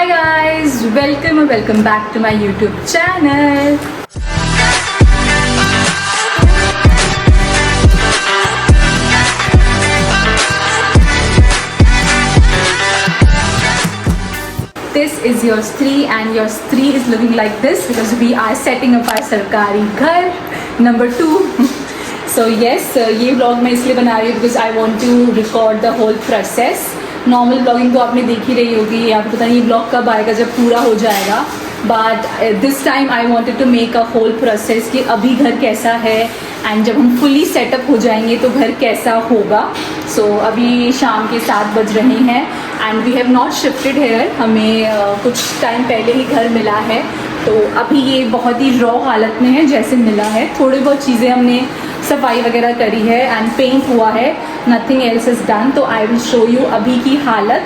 Hi guys, welcome back to my YouTube channel. This is your Stree and your Stree is looking like this because we are setting up our सरकारी घर number 2. So yes, ये vlog मैं इसलिए बना रही हूँ because I want to record the whole process. Normal blogging तो आपने देख ही रही होगी, या फिर पता नहीं ब्लॉग कब आएगा जब पूरा हो जाएगा, but this time I wanted to make a whole process कि अभी घर कैसा है एंड जब हम फुली सेटअप हो जाएंगे तो घर कैसा होगा. सो अभी शाम के 7 बज रहे हैं and we have not shifted here. हमें कुछ टाइम पहले ही घर मिला है, तो अभी ये बहुत ही रॉ हालत में है जैसे मिला है. थोड़ी बहुत चीज़ें हमने सफाई वगैरह करी है एंड पेंट हुआ है, नथिंग एल्स इज़ डन. तो आई विल शो यू अभी की हालत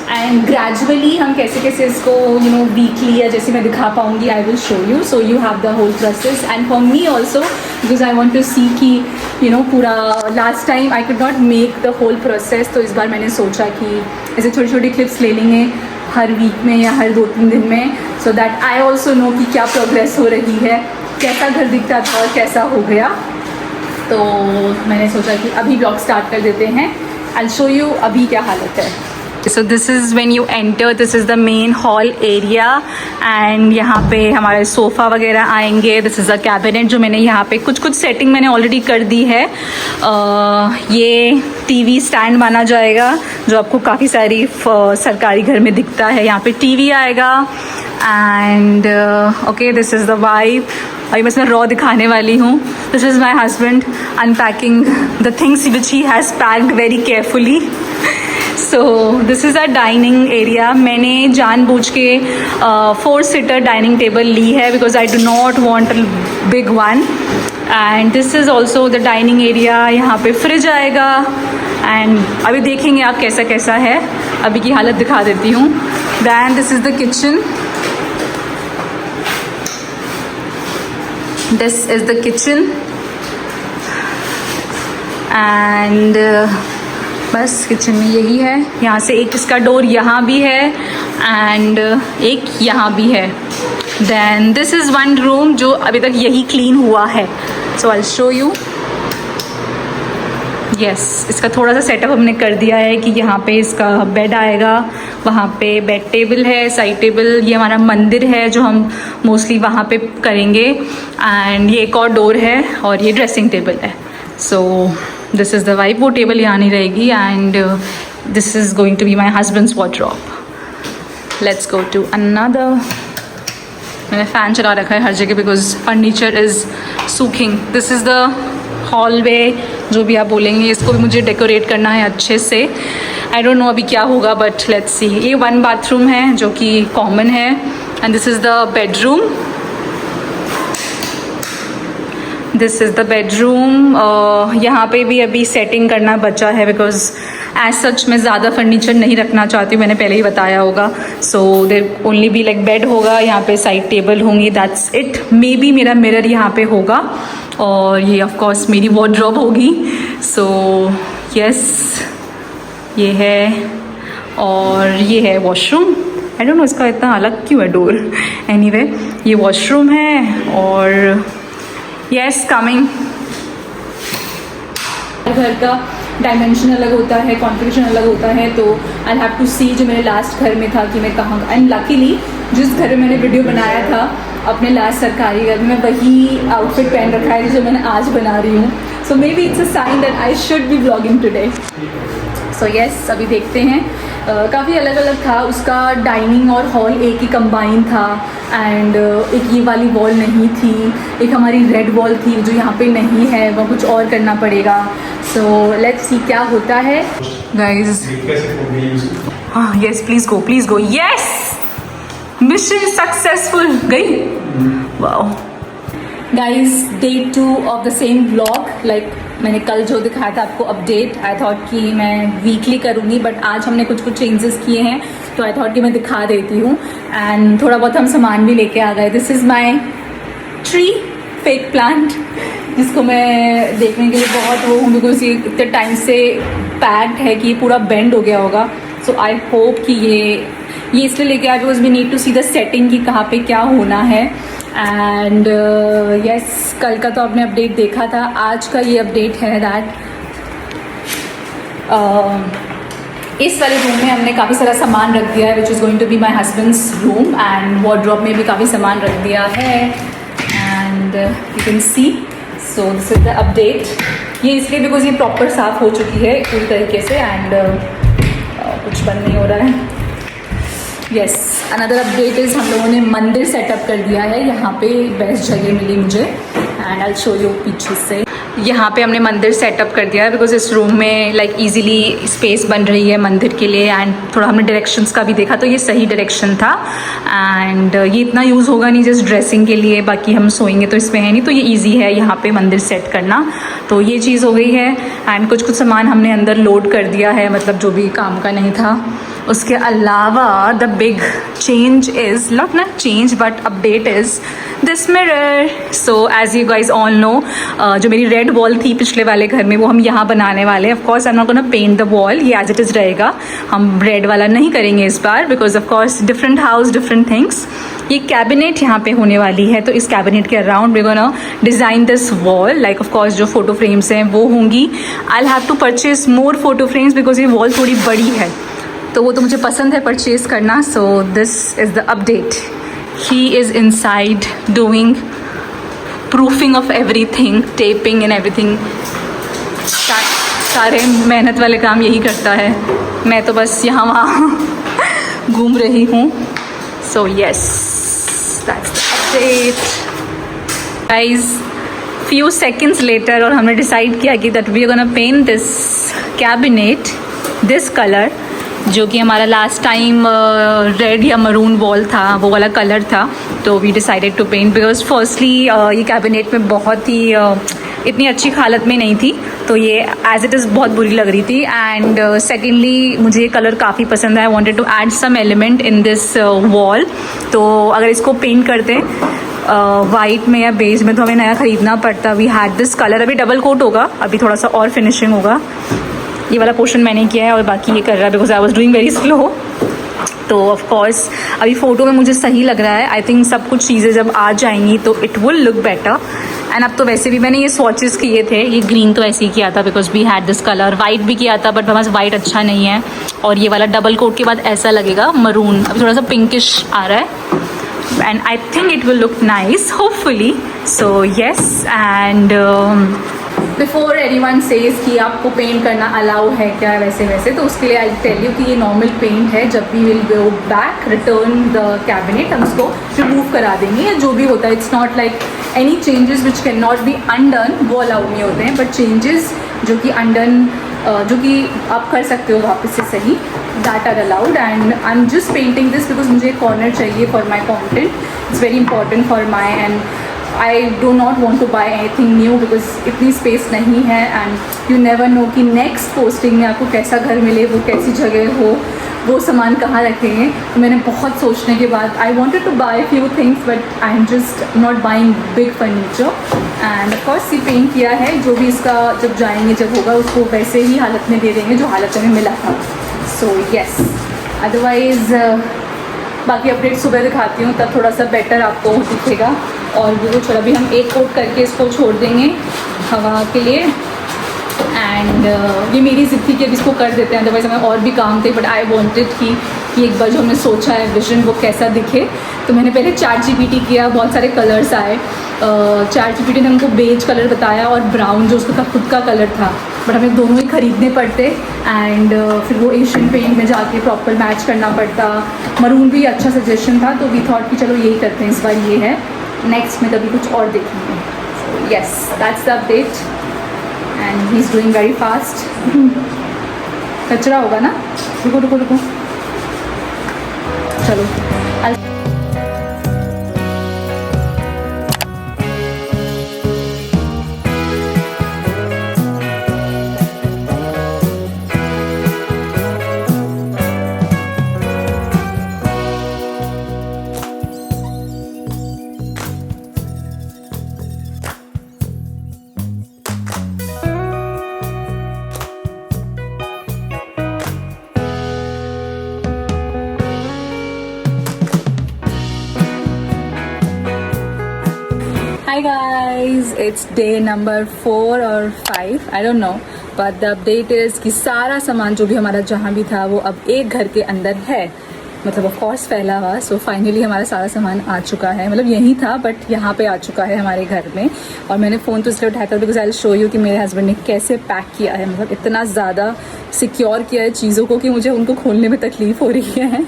एंड ग्रेजुअली हम कैसे कैसे इसको वीकली या जैसे मैं दिखा पाऊँगी I will show you. So you have the whole process and for me also because I want to see कि पूरा last time I could not make the whole process. तो इस बार मैंने सोचा कि ऐसे छोटी छोटी क्लिप्स ले लेंगे हर वीक में या हर 2-3 दिन में, so that I also know कि क्या प्रोग्रेस हो रही है, कैसा घर दिखता था और कैसा हो गया. तो मैंने सोचा कि अभी ब्लॉग स्टार्ट कर देते हैं. आई विल शो यू अभी क्या हालत है. So this is when you enter, this is the main hall area and यहाँ पे हमारे सोफ़ा वगैरह आएंगे. दिस इज़ अ कैबिनेट जो मैंने यहाँ पे कुछ सेटिंग मैंने ऑलरेडी कर दी है. ये टीवी स्टैंड माना जाएगा जो आपको काफ़ी सारी सरकारी घर में दिखता है. यहाँ पे टीवी आएगा and okay this is the vibe. अभी मैं इसमें रॉ दिखाने वाली हूँ. This is my husband unpacking the things which he has packed very carefully. So this is a dining area. मैंने जानबूझ के 4-सीटर डाइनिंग टेबल ली है because I do not want a big one. And this is also the dining area. यहाँ पे fridge आएगा and अभी देखेंगे आप कैसा कैसा है. अभी की हालत दिखा देती हूँ. Then this is the kitchen. This is the kitchen and बस किचन में यही है. यहाँ से एक इसका डोर यहाँ भी है एंड एक यहाँ भी है. Then this is one room जो अभी तक यही क्लीन हुआ है. So I will show you. Yes, इसका थोड़ा सा सेटअप हमने कर दिया है कि यहाँ पे इसका बेड आएगा, वहाँ पे बेड टेबल है, साइड टेबल. ये हमारा मंदिर है जो हम मोस्टली वहाँ पे करेंगे एंड ये एक और डोर है और ये ड्रेसिंग टेबल है. So this is the vibe. वो टेबल यहाँ नहीं रहेगी and this is going to be my husband's wardrobe. Let's go to another. मैंने फ़ैन चला रखा है हर जगह because furniture is soothing. This is the hallway, जो भी आप बोलेंगे. इसको भी मुझे डेकोरेट करना है अच्छे से. आई डोंट नो अभी क्या होगा बट लेट्स सी. ये 1 बाथरूम है जो कि कॉमन है and this is the bedroom. This is the bedroom. यहाँ पे भी अभी सेटिंग करना बचा है बिकॉज एज सच मैं ज़्यादा फर्नीचर नहीं रखना चाहती हूँ, मैंने पहले ही बताया होगा. So there only be like bed होगा, यहाँ पे साइड टेबल होंगी, दैट्स इट. मे बी मेरा मिरर यहाँ पे होगा और ये ऑफ कोर्स मेरी वॉर्डरोब होगी. सो यस, ये है और ये है वॉशरूम. आई डोंट नो इसका इतना अलग क्यों है डोर. एनीवे ये वॉशरूम है और यस कमिंग. घर का डायमेंशन अलग होता है, कॉन्फ़िगरेशन अलग होता है, तो आई हैव टू सी जो मेरे लास्ट घर में था कि मैं कहाँ. एंड लकीली जिस घर में मैंने वीडियो बनाया था अपने लास्ट सरकारी घर में वही आउटफिट पहन रखा है जो मैंने आज बना रही हूँ. So maybe it's a sign that I should be vlogging today. So yes, अभी देखते हैं. काफ़ी अलग अलग था. उसका डाइनिंग और हॉल एक ही कंबाइन था एंड एक ये वाली वॉल नहीं थी. एक हमारी रेड वॉल थी जो यहाँ पे नहीं है, वह कुछ और करना पड़ेगा. सो लेट्स सी क्या होता है गाइज. हाँ yes, please go. Yes, mission successful. गई. Wow guys, day 2 of the same blog. Like मैंने कल जो दिखाया था आपको अपडेट, आई थॉट कि मैं वीकली करूँगी बट आज हमने कुछ चेंजेस किए हैं तो आई थॉट कि मैं दिखा देती हूँ. एंड थोड़ा बहुत हम सामान भी लेके आ गए. This is my tree, fake plant, जिसको मैं देखने के लिए बहुत वो हूँ बिकॉज ये इतने टाइम से पैक्ड है कि पूरा बेंड हो गया होगा. सो आई होप कि ये ये इसलिए लेके आए because we need to see the setting कि कहाँ पे क्या होना है। एंड यस, कल का तो आपने अपडेट देखा था, आज का ये अपडेट है दैट इस वाले रूम में हमने काफ़ी सारा सामान रख दिया है which is going to be my husband's room, and wardrobe में भी काफ़ी सामान रख दिया है। And you can see, so this is the update. ये इसलिए बिकॉज ये प्रॉपर साफ़ हो चुकी है पूरी तरीके से, एंड कुछ बंद नहीं हो रहा है। यस, अनदर अपडेट इज़ हम लोगों ने मंदिर सेटअप कर दिया है। यहाँ पे बेस्ट जगह मिली मुझे, एंड आई शो यू पीछे से। यहाँ पे हमने मंदिर सेटअप कर दिया है बिकॉज इस रूम में लाइक इजीली स्पेस बन रही है मंदिर के लिए, एंड थोड़ा हमने डायरेक्शंस का भी देखा तो ये सही डायरेक्शन था। एंड ये इतना यूज़ होगा नहीं जस्ट ड्रेसिंग के लिए, बाकी हम सोएंगे तो इसमें है नहीं, तो ये ईजी है यहाँ पे मंदिर सेट करना। तो ये चीज़ हो गई है। एंड कुछ सामान हमने अंदर लोड कर दिया है, मतलब जो भी काम का नहीं था। उसके अलावा the big change is not change but update is this mirror. So as you guys all know, जो मेरी रेड वॉल थी पिछले वाले घर में वो हम यहाँ बनाने वाले हैं। Of course I am not gonna paint the wall, ये एज इट इज़ रहेगा, हम रेड वाला नहीं करेंगे इस बार because of course different house different things. ये कैबिनेट यहाँ पे होने वाली है, तो इस कैबिनेट के around we gonna design this wall. Like of course जो फोटो फ्रेम्स हैं वो होंगी। I have to purchase more photo frames because ये वॉल थोड़ी बड़ी है, तो वो तो मुझे पसंद है परचेज करना। So this is the update. He is inside doing proofing of everything, taping and everything. सारे मेहनत वाले काम यही करता है, मैं तो बस यहाँ वहाँ घूम रही हूँ। So yes, that's the update guys. Few seconds later और हमने डिसाइड किया कि that we are gonna paint this cabinet this colour, जो कि हमारा लास्ट टाइम रेड या मरून वॉल था, वो वाला कलर था। तो we decided to paint because firstly ये कैबिनेट में बहुत ही इतनी अच्छी हालत में नहीं थी, तो ये एज इट इज़ बहुत बुरी लग रही थी। एंड सेकेंडली मुझे ये कलर काफ़ी पसंद है। I wanted to add some element in this wall. तो अगर इसको पेंट करते वाइट में या बेज में तो हमें नया ख़रीदना पड़ता। वी हैड दिस कलर, अभी डबल कोट होगा, अभी थोड़ा सा और फिनिशिंग होगा। ये वाला पोर्शन मैंने किया है और बाकी ये कर रहा है because I was doing very slow. तो ऑफ कोर्स अभी फ़ोटो में मुझे सही लग रहा है। आई थिंक सब कुछ चीज़ें जब आ जाएंगी तो it will look better. And अब तो वैसे भी मैंने ये स्वॉचेस किए थे, ये ग्रीन तो ऐसे ही किया था because we had this colour. White भी किया था बट हमारे पास वाइट अच्छा नहीं है, और ये वाला डबल कोट के बाद ऐसा लगेगा मरून, अभी थोड़ा सा पिंकिश आ रहा है। And I think it will look nice hopefully. So yes, and before anyone says कि आपको पेंट करना अलाउ है क्या वैसे, तो उसके लिए आई टेल यू कि ये नॉर्मल पेंट है। जब we will go back return the cabinet, हम उसको रिमूव करा देंगे या जो भी होता है। It's not like any changes which can not be undone, वो अलाउड नहीं होते हैं, बट चेंजेस जो कि अनडन जो कि आप कर सकते हो वापस से सही, that are allowed. And I am just painting this because मुझे कॉर्नर चाहिए for my content. It's very important for my, and I do not want to buy anything new because इतनी स्पेस नहीं है। एंड यू नेवर नो कि next posting में आपको कैसा घर मिले, वो कैसी जगह हो, वो सामान कहाँ रखेंगे। तो मैंने बहुत सोचने के बाद आई wanted two by few things but I am just not buying big furniture. And of course ये पेंट किया है, जो भी इसका जब जाएंगे जब होगा उसको वैसे ही हालत में दे देंगे जो हालत में मिला था। सो येस, अदरवाइज़ बाकी अपडेट सुबह दिखाती हूँ, तब थोड़ा सा बेटर आपको दिखेगा। और वो छोड़ा भी हम एक कोट करके इसको छोड़ देंगे हवा के लिए। एंड ये मेरी ज़िद थी कि अब इसको कर देते हैं, अदरवाइज़ हमें और भी काम थे, बट आई वांटेड कि एक बार जो हमने सोचा है विजन वो कैसा दिखे। तो मैंने पहले चैट जीपीटी किया, बहुत सारे कलर्स आए। चैट जीपीटी ने हमको बेज कलर बताया और ब्राउन जो उसका खुद का कलर था, बट हमें दोनों ही ख़रीदने पड़ते। एंड फिर वो एशियन पेंट में जाके प्रॉपर मैच करना पड़ता। मरून भी अच्छा सजेशन था, तो वी थॉट कि चलो यही करते हैं इस बार, ये है। नेक्स्ट में कभी कुछ और देखेंगे। Yes, that's the update and he is doing very fast. कचरा होगा ना, रुको रुको रुको, चलो। Hi guys, it's day number 4 or 5, I don't know, but the update is कि सारा सामान जो भी हमारा जहाँ भी था वो अब एक घर के अंदर है, मतलब ऑफ कोर्स फैला हुआ। सो फाइनली हमारा सारा सामान आ चुका है, मतलब यहीं था बट यहाँ पे आ चुका है हमारे घर में। और मैंने फ़ोन तो इसलिए उठाया था because I will show you कि मेरे हस्बैंड ने कैसे पैक किया है, मतलब इतना ज़्यादा सिक्योर किया है चीज़ों को कि मुझे उनको खोलने में तकलीफ़ हो रही है।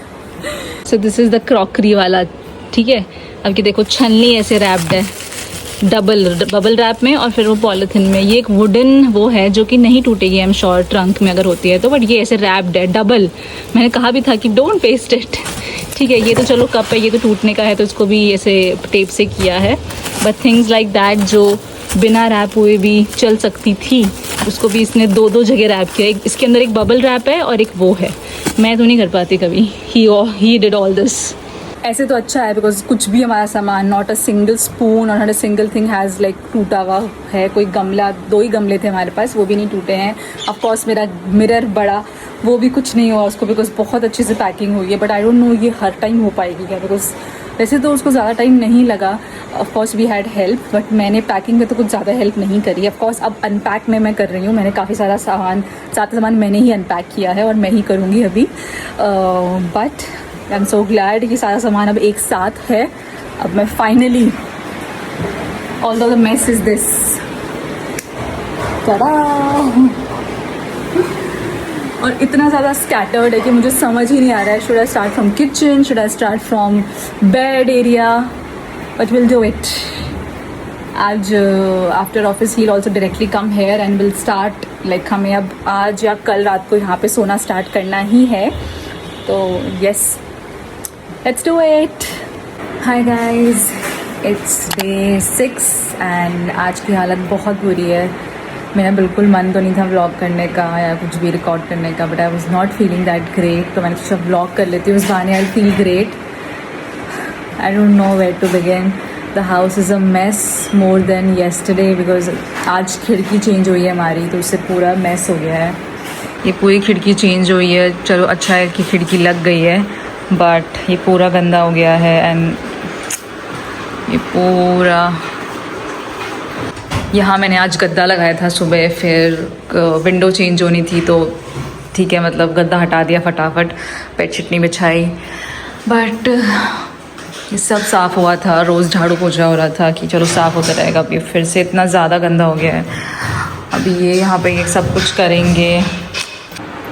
So this is the crockery वाला, ठीक है। अब कि देखो छन्नी ऐसे रैप्ड है बबल रैप में और फिर वो पॉलीथिन में। ये एक वुडन वो है जो कि नहीं टूटेगी आई एम श्योर ट्रंक में अगर होती है तो, बट ये ऐसे रैप्ड है डबल। मैंने कहा भी था कि डोंट वेस्ट इट, ठीक है। ये तो चलो कप है, ये तो टूटने का है तो इसको भी ऐसे टेप से किया है, बट थिंग्स लाइक दैट जो बिना रैप हुए भी चल सकती थी उसको भी इसने दो जगह रैप किया। इसके अंदर एक बबल रैप है और एक वो है, मैं तो नहीं कर पाती कभी। He did all this. ऐसे तो अच्छा है बिकॉज कुछ भी हमारा सामान, नॉट अ सिंगल स्पून और not a single thing has like टूटा हुआ है। कोई गमला, 2 ही गमले थे हमारे पास, वो भी नहीं टूटे हैं। ऑफकोर्स मेरा मिरर बड़ा, वो भी कुछ नहीं हुआ उसको बिकॉज बहुत अच्छे से पैकिंग हुई है। बट आई डोंट नो ये हर टाइम हो पाएगी क्या, बिकॉज वैसे तो उसको ज़्यादा टाइम नहीं लगा। Of course we had help, but मैंने पैकिंग में तो कुछ ज़्यादा हेल्प नहीं करी। ऑफकोर्स अब अनपैक में मैं कर रही हूँ, मैंने काफ़ी सारा सामान मैंने ही अनपैक किया है और मैं ही करूँगी अभी। But I am so glad कि सारा सामान अब एक साथ है। अब मैं finally, although the mess is this, और इतना ज़्यादा स्कैटर्ड है कि मुझे समझ ही नहीं आ रहा है should I start from kitchen, should I start from bed area, but will do it. आज आफ्टर ऑफिस ही also directly come here and will start, like हमें अब आज या कल रात को यहाँ पे सोना स्टार्ट करना ही है। तो yes, let's do it. Hi guys, it's day 6 and आज की हालत बहुत बुरी है। मेरा बिल्कुल मन तो नहीं था व्लॉग करने का या कुछ भी रिकॉर्ड करने का, but I was not feeling that great, तो मैंने सोचा व्लॉग कर लेती हूँ उस बहाने I feel great. I don't know where to begin. The house is a mess more than yesterday because आज खिड़की चेंज हुई है हमारी, तो उससे पूरा मेस हो गया है। ये पूरी खिड़की चेंज हुई है, चलो अच्छा है कि खिड़की लग गई है, बट ये पूरा गंदा हो गया है। एंड ये पूरा यहाँ मैंने आज गद्दा लगाया था सुबह, फिर विंडो चेंज होनी थी तो ठीक है, मतलब गद्दा हटा दिया फटाफट, बेडशीट नहीं बिछाई। बट ये सब साफ़ हुआ था, रोज़ झाड़ू पोछा हो रहा था कि चलो साफ़ होता रहेगा। अभी फिर से इतना ज़्यादा गंदा हो गया है। अभी ये यहाँ पे ये सब कुछ करेंगे,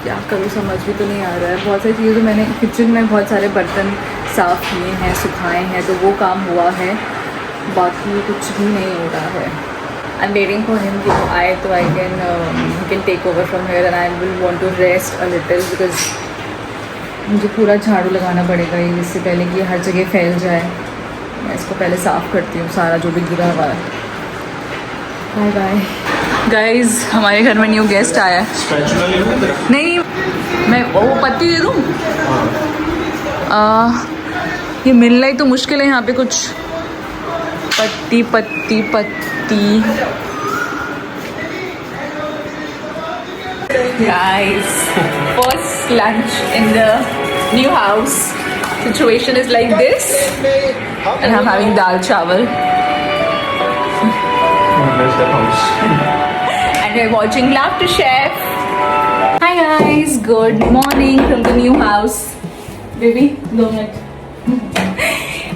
क्या करूँ समझ भी तो नहीं आ रहा है। बहुत सारी चीज़ें तो मैंने किचन में बहुत सारे बर्तन साफ़ किए हैं, सुखाए हैं, तो वो काम हुआ है, बाकी कुछ भी नहीं हो रहा है। I am waiting for him कि वो आए तो I can take over from here and I will want to rest a little because मुझे पूरा झाड़ू लगाना पड़ेगा ये, इससे पहले कि हर जगह फैल जाए। मैं इसको पहले साफ़ करती हूँ सारा जो भी गिरा हुआ है। बाय बाय गाइज, हमारे घर में न्यू गेस्ट आया है। नहीं मैं वो पत्ती दे दूँ, ये मिलना ही तो मुश्किल है यहाँ पे कुछ। पत्ती पत्ती पत्ती। Guys, first lunch in the new house. Situation is like this, and I'm having dal chawal. And we're watching Laughter Chef. Hi guys, good morning from the new house. Baby, 2 minutes.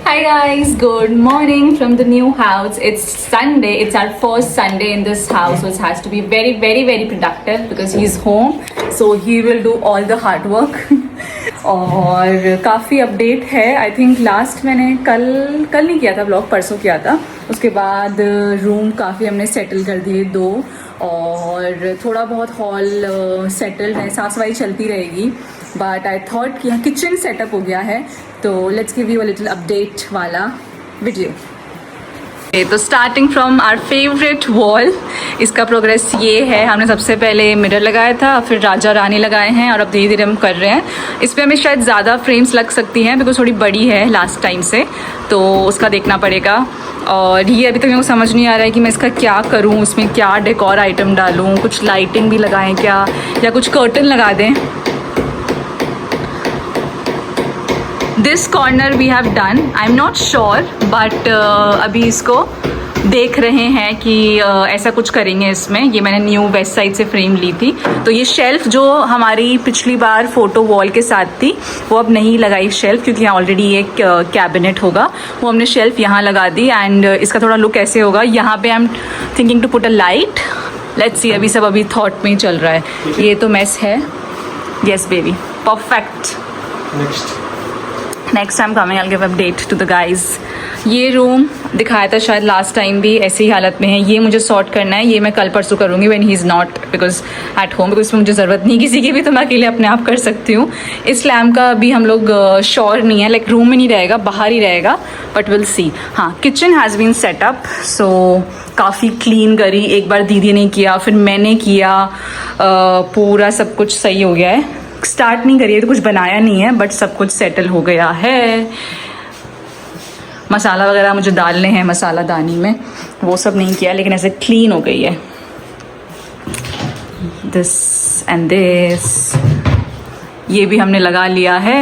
Hi guys, good morning from the new house. It's Sunday. It's our first Sunday in this house, so it has to be very, very, very productive because he's home. So he will do all the hard work. और काफ़ी update है। I think last मैंने कल नहीं किया था blog, परसों किया था। उसके बाद रूम काफ़ी हमने सेटल कर दिए 2, और थोड़ा बहुत हॉल सेटल्ड है, साफ सफाई चलती रहेगी। बट आई थॉट कि यहाँ किचन सेटअप हो गया है, तो let's give you a little update वाला वीडियो। तो starting from our favourite wall, इसका प्रोग्रेस ये है। हमने सबसे पहले मिरर लगाया था, फिर राजा रानी लगाए हैं, और अब धीरे धीरे हम कर रहे हैं। इस पर हमें शायद ज़्यादा फ्रेम्स लग सकती हैं बिकॉज थोड़ी बड़ी है लास्ट टाइम से, तो उसका देखना पड़ेगा। और ये अभी तक मेरे को समझ नहीं आ रहा है कि मैं इसका क्या करूँ, उसमें क्या डेकोर आइटम डालूँ, कुछ लाइटिंग भी लगाएं क्या, या कुछ कर्टन लगा दें। This corner we have done, I am not sure, but अभी इसको देख रहे हैं कि ऐसा कुछ करेंगे इसमें। ये मैंने न्यू वेस्ट साइड से फ्रेम ली थी, तो ये शेल्फ जो हमारी पिछली बार फोटो वॉल के साथ थी वो अब नहीं लगाई शेल्फ, क्योंकि यहाँ ऑलरेडी एक कैबिनेट होगा, वो हमने शेल्फ यहाँ लगा दी। एंड इसका थोड़ा लुक ऐसे होगा। यहाँ पे I am thinking to put a light, let's see, अभी सब अभी थॉट में ही चल रहा है। ये तो मेस है, yes baby, perfect. Next time coming I will give update to the guys. ये रूम दिखाया था शायद लास्ट टाइम भी, ऐसी ही हालत में है। ये मुझे सॉर्ट करना है, ये मैं कल परसों करूँगी when he is not because at home, because मुझे ज़रूरत नहीं किसी की भी, तो मैं अकेले अपने आप कर सकती हूँ। इस लैम्प का अभी हम लोग श्योर नहीं है, लाइक रूम में नहीं रहेगा, बाहर ही रहेगा, बट विल सी। हाँ, किचन हैज़ बीन सेटअप, सो काफ़ी क्लीन करी। एक बार दीदी ने किया, फिर मैंने किया, पूरा सब कुछ सही हो गया है। स्टार्ट नहीं करी है तो कुछ बनाया नहीं है, बट सब कुछ सेटल हो गया है। मसाला वगैरह मुझे डालने हैं मसाला दानी में, वो सब नहीं किया, लेकिन ऐसे क्लीन हो गई है। दिस एंड दिस, ये भी हमने लगा लिया है।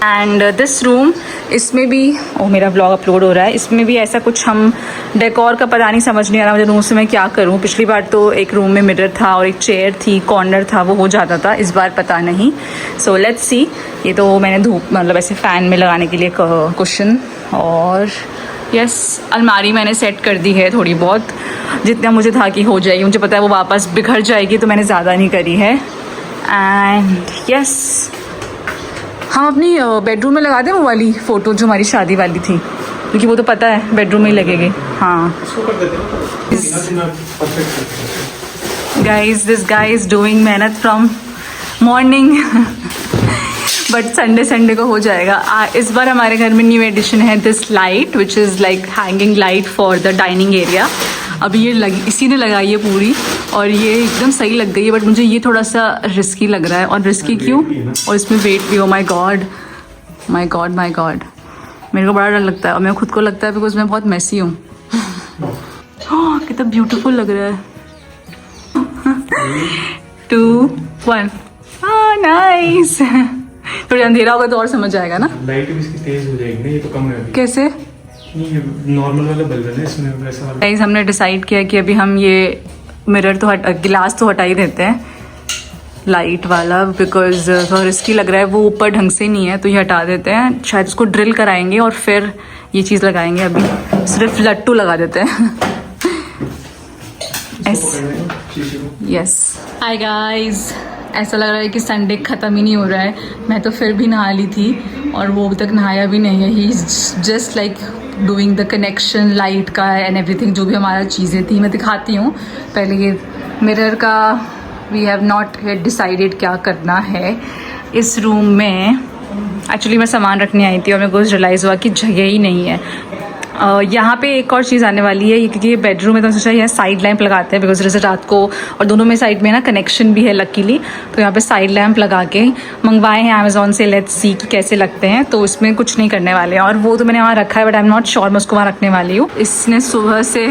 एंड दिस रूम, इसमें भी मेरा ब्लॉग अपलोड हो रहा है, इसमें भी ऐसा कुछ हम डेकोर का पता नहीं, समझ नहीं आ रहा मुझे रूम से मैं क्या करूं। पिछली बार तो एक रूम में मिरर था और एक चेयर थी, कॉर्नर था, वो हो जाता था। इस बार पता नहीं, सो लेट्स सी। ये तो मैंने धूप मतलब ऐसे फ़ैन में लगाने के लिए कुशन, और यस अलमारी मैंने सेट कर दी है थोड़ी बहुत, जितना मुझे था कि हो जाएगी। मुझे पता है वो वापस बिखर जाएगी, तो मैंने ज़्यादा नहीं करी है। एंड यस, हम अपनी बेडरूम में लगा दें वो वाली फ़ोटो जो हमारी शादी वाली थी, क्योंकि वो तो पता है बेडरूम में ही लगेगी। हाँ guys, this guy is doing मेहनत फ्रॉम मॉर्निंग, बट संडे को हो जाएगा। इस बार हमारे घर में न्यू एडिशन है this light, which is like hanging light for the dining area. अभी ये इसी ने लगाई है पूरी, और ये एकदम सही लग गई है, बट मुझे ये थोड़ा सा रिस्की लग रहा है। और रिस्की क्यों? और इसमें वेट भी हो, my God my God my God, मेरे को बड़ा डर लगता है, और मेरे खुद को लगता है बिकॉज मैं बहुत मैसी हूँ। कितना ब्यूटीफुल लग रहा है। 2 1, नाइस। थोड़ी अंधेरा होगा तो और समझ आएगा ना। लाइट भी इसकी तेज हो जाएगी ना, ये तो कम है। कैसे? नॉर्मल वाला बल्ब है ना, इसमें वैसा वाला। गाइस, हमने डिसाइड किया कि अभी हम ये मिरर तो गिलास तो हटा ही देते हैं, लाइट वाला, बिकॉज थोड़ा रिस्की लग रहा है। वो ऊपर ढंग से नहीं है, तो ये हटा देते हैं। शायद उसको ड्रिल कराएंगे और फिर ये चीज़ लगाएंगे। अभी सिर्फ लट्टू लगा देते हैं। यस हाय गाइस, ऐसा लग रहा है कि संडे ख़त्म ही नहीं हो रहा है। मैं तो फिर भी नहा ली थी और वो अभी तक नहाया भी नहीं है। He is just like doing the connection light का एंड एवरीथिंग, जो भी हमारा चीज़ें थी। मैं दिखाती हूँ पहले। ये मिरर का we have not yet decided क्या करना है इस रूम में। एक्चुअली मैं सामान रखने आई थी और मेरे को रियलाइज़ हुआ कि जगह ही नहीं है। यहाँ पे एक और चीज़ आने वाली है, क्योंकि ये बेडरूम में तो सोचा यहाँ साइड लैंप लगाते हैं, बिकॉज जैसे रात को, और दोनों में साइड में ना कनेक्शन भी है लकीली, तो यहाँ पे साइड लैंप लगा के मंगवाए हैं अमेज़ॉन से। लेट्स सी कि कैसे लगते हैं। तो इसमें कुछ नहीं करने वाले हैं, और वो तो मैंने वहाँ रखा है, but I am not sure मैं उसको वहाँ रखने वाली हूँ। इसने सुबह से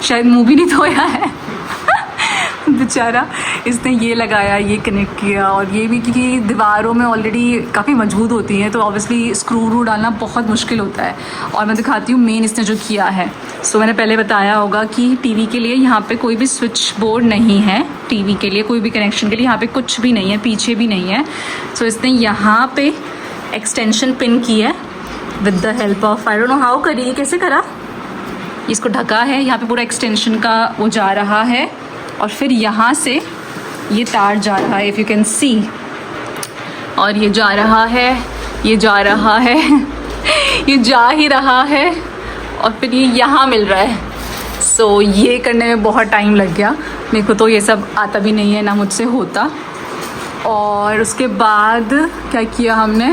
शायद मुँह भी नहीं धोया है बेचारा। इसने ये लगाया, ये कनेक्ट किया, और ये भी क्योंकि दीवारों में ऑलरेडी काफ़ी मजबूत होती हैं, तो ऑब्वियसली स्क्रू डालना बहुत मुश्किल होता है। और मैं दिखाती हूँ मेन इसने जो किया है। सो मैंने पहले बताया होगा कि टीवी के लिए यहाँ पे कोई भी स्विच बोर्ड नहीं है, टीवी के लिए कोई भी कनेक्शन के लिए यहाँ पे कुछ भी नहीं है, पीछे भी नहीं है। सो इसने यहाँ पे एक्सटेंशन पिन की है with the help of, I don't know how करी, कैसे करा, इसको ढका है। यहाँ पे पूरा एक्सटेंशन का वो जा रहा है, और फिर यहाँ से ये तार जा रहा है, इफ़ यू कैन सी, और ये जा रहा है, ये जा रहा है ये जा ही रहा है, और फिर ये यहाँ मिल रहा है। सो ये करने में बहुत टाइम लग गया। मेरे को तो ये सब आता भी नहीं है, ना मुझसे होता। और उसके बाद क्या किया हमने,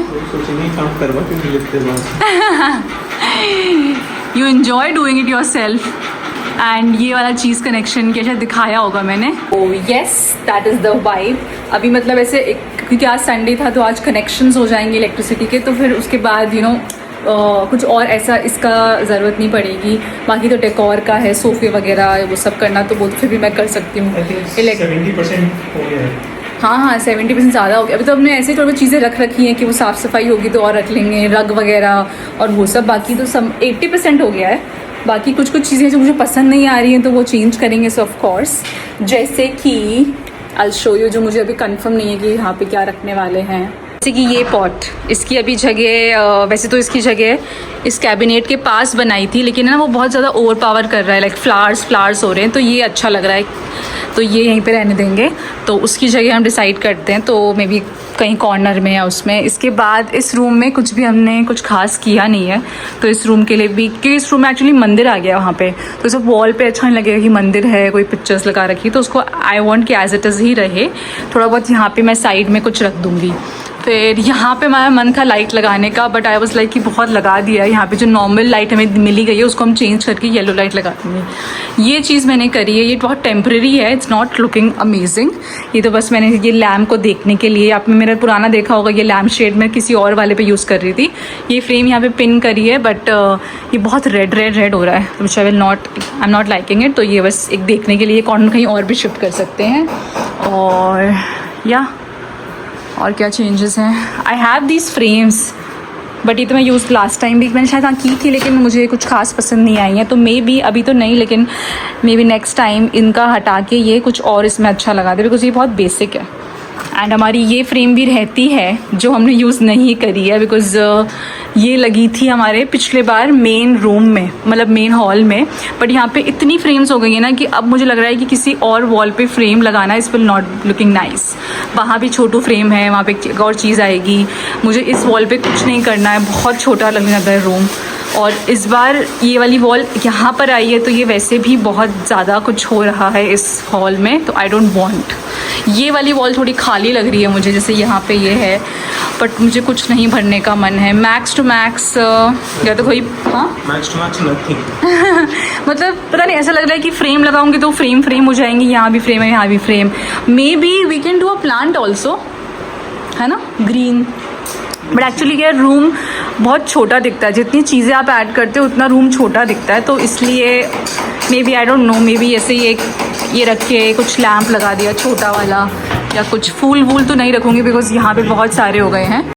you enjoy doing it your self. And ये वाला चीज़ कनेक्शन किया, शायद दिखाया होगा मैंने। Oh yes, that is the vibe. अभी मतलब ऐसे क्योंकि आज संडे था, तो आज कनेक्शंस हो जाएंगे इलेक्ट्रिसिटी के, तो फिर उसके बाद यू नो कुछ और ऐसा इसका ज़रूरत नहीं पड़ेगी। बाकी तो डेकोर का है, सोफे वगैरह वो सब करना, तो वो तो फिर भी मैं कर सकती हूँ। 70% हो गया है। हाँ 70% ज़्यादा हो गया। अभी तो हमने ऐसे थोड़ी बहुत चीज़ें रख रखी हैं कि वो साफ़ सफाई होगी तो और रख लेंगे, रग वगैरह और वो सब। बाकी तो सब 80% हो गया है। बाकी कुछ कुछ चीज़ें जो मुझे पसंद नहीं आ रही हैं तो वो चेंज करेंगे सो ऑफ कोर्स। जैसे कि आई शो यू, जो मुझे अभी कंफर्म नहीं है कि यहाँ पे क्या रखने वाले हैं। जैसे कि ये पॉट, इसकी अभी जगह वैसे तो इसकी जगह इस कैबिनेट के पास बनाई थी, लेकिन है ना वो बहुत ज़्यादा ओवर पावर कर रहा है, लाइक फ्लावर्स हो रहे हैं, तो ये अच्छा लग रहा है तो ये यहीं पे रहने देंगे। तो उसकी जगह हम डिसाइड करते हैं, तो मे बी कहीं कॉर्नर में या उसमें। इसके बाद इस रूम में कुछ भी हमने कुछ खास किया नहीं है, तो इस रूम के लिए भी, क्योंकि इस रूम में एक्चुअली मंदिर आ गया वहाँ पे, तो सब वॉल पे अच्छा नहीं लगेगा कि मंदिर है, कोई पिक्चर्स लगा रखी, तो उसको आई वॉन्ट कि एज इट इज़ ही रहे। थोड़ा बहुत यहाँ पे मैं साइड में कुछ रख दूँगी। फिर यहाँ पे हमारा मन था लाइट लगाने का, बट आई वाज लाइक कि बहुत लगा दिया है। यहाँ पे जो नॉर्मल लाइट हमें मिली गई है उसको हम चेंज करके येलो लाइट लगा देंगे। ये चीज़ मैंने करी है, ये बहुत टेम्प्रेरी है, इट्स नॉट लुकिंग अमेजिंग। ये तो बस मैंने ये लैम्प को देखने के लिए, आपने मेरा पुराना देखा होगा, ये लैम्प शेड मैं किसी और वाले पे यूज़ कर रही थी। ये फ्रेम यहाँ पे पिन करी है, बट ये बहुत रेड हो रहा है, which I am not liking it. तो ये बस एक देखने के लिए कॉर्नर कहीं और भी शिफ्ट कर सकते हैं। और या और क्या चेंजेस हैं, I have these frames, but ये तो मैं यूज़ लास्ट टाइम भी मैंने शायद हाँ की थी, लेकिन मुझे कुछ खास पसंद नहीं आई है। तो मे बी अभी तो नहीं, लेकिन मे बी नेक्स्ट टाइम इनका हटा के ये कुछ और इसमें अच्छा लगा दे, बिकॉज ये बहुत बेसिक है। एंड हमारी ये फ्रेम भी रहती है जो हमने यूज़ नहीं करी है, बिकॉज ये लगी थी हमारे पिछले बार मेन रूम में, मतलब मेन हॉल में। बट यहाँ पे इतनी फ्रेम्स हो गई है ना कि अब मुझे लग रहा है कि किसी और वॉल पे फ्रेम लगाना इस विल नॉट लुकिंग नाइस। वहाँ भी छोटू फ्रेम है, वहाँ पे एक और चीज़ आएगी। मुझे इस वॉल पे कुछ नहीं करना है, बहुत छोटा लगने लगा है रूम। और इस बार ये वाली वॉल यहाँ पर आई है, तो ये वैसे भी बहुत ज़्यादा कुछ हो रहा है इस हॉल में, तो आई डोंट वांट। ये वाली वॉल थोड़ी खाली लग रही है मुझे, जैसे यहाँ पे ये है, बट मुझे कुछ नहीं भरने का मन है। मैक्स टू मैक्स या तो कोई मैक्स टू मैक्स नथिंग। मतलब पता नहीं, ऐसा लग रहा है कि फ्रेम लगाऊंगी तो फ्रेम हो जाएंगी, यहाँ भी फ्रेम है, यहाँ भी frame. Maybe we can do a plant also, है ना, ग्रीन। बट एक्चुअली क्या रूम बहुत छोटा दिखता है, जितनी चीज़ें आप ऐड करते हो उतना रूम छोटा दिखता है, तो इसलिए maybe I don't know, maybe ऐसे ही एक ये रख के कुछ लैम्प लगा दिया छोटा वाला, या कुछ फूल वूल तो नहीं रखूँगी बिकॉज यहाँ पे बहुत सारे हो गए हैं।